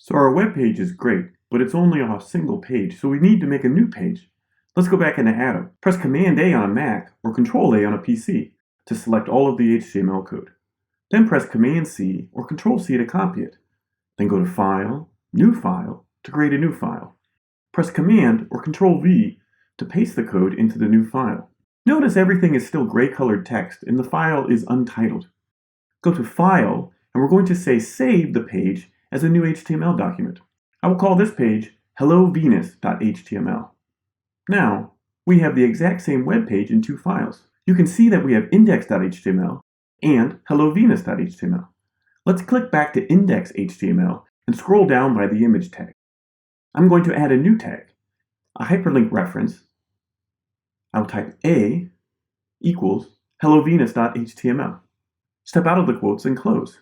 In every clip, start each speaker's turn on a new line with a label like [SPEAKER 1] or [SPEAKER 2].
[SPEAKER 1] So our web page is great, but it's only on a single page, so we need to make a new page. Let's go back into Atom. Press Command A on a Mac or Control A on a PC to select all of the HTML code. Then press Command C or Control C to copy it. Then go to File, New File to create a new file. Press Command or Control V to paste the code into the new file. Notice everything is still gray colored text and the file is untitled. Go to File and we're going to say Save the page as a new HTML document. I will call this page hellovenus.html. Now, we have the exact same web page in two files. You can see that we have index.html and hellovenus.html. Let's click back to index.html and scroll down by the image tag. I'm going to add a new tag, a hyperlink reference. I'll type A equals hellovenus.html. Step out of the quotes and close.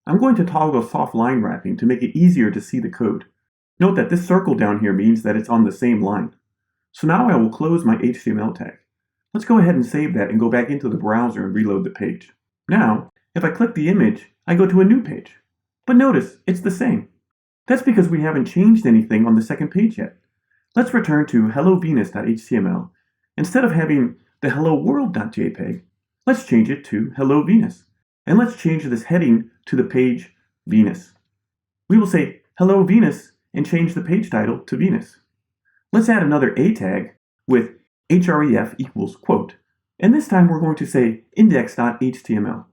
[SPEAKER 1] I'm going to toggle soft line wrapping to make it easier to see the code. Note that this circle down here means that it's on the same line. So now I will close my HTML tag. Let's go ahead and save that and go back into the browser and reload the page. Now, if I click the image, I go to a new page. But notice, it's the same. That's because we haven't changed anything on the second page yet. Let's return to hellovenus.html. Instead of having the helloworld.jpg, let's change it to Hello Venus. And let's change this heading to the page Venus. We will say Hello Venus and change the page title to Venus. Let's add another A tag with href equals quote. And this time we're going to say index.html.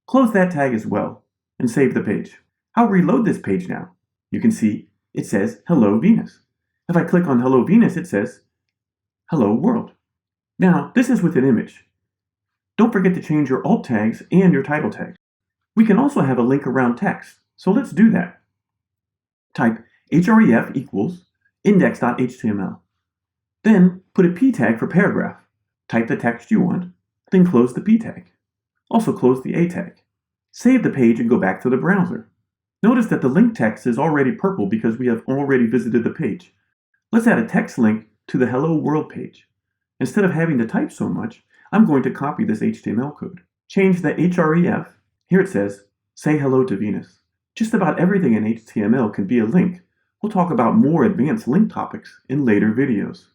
[SPEAKER 1] Close that tag as well and save the page. I'll reload this page now. You can see it says Hello Venus. If I click on Hello Venus, it says Hello World. Now, this is with an image. Don't forget to change your alt tags and your title tags. We can also have a link around text, so let's do that. Type href equals index.html. Then put a p tag for paragraph. Type the text you want, then close the p tag. Also close the a tag. Save the page and go back to the browser. Notice that the link text is already purple because we have already visited the page. Let's add a text link to the Hello World page. Instead of having to type so much, I'm going to copy this HTML code. Change the href. Here it says, say hello to Venus. Just about everything in HTML can be a link. We'll talk about more advanced link topics in later videos.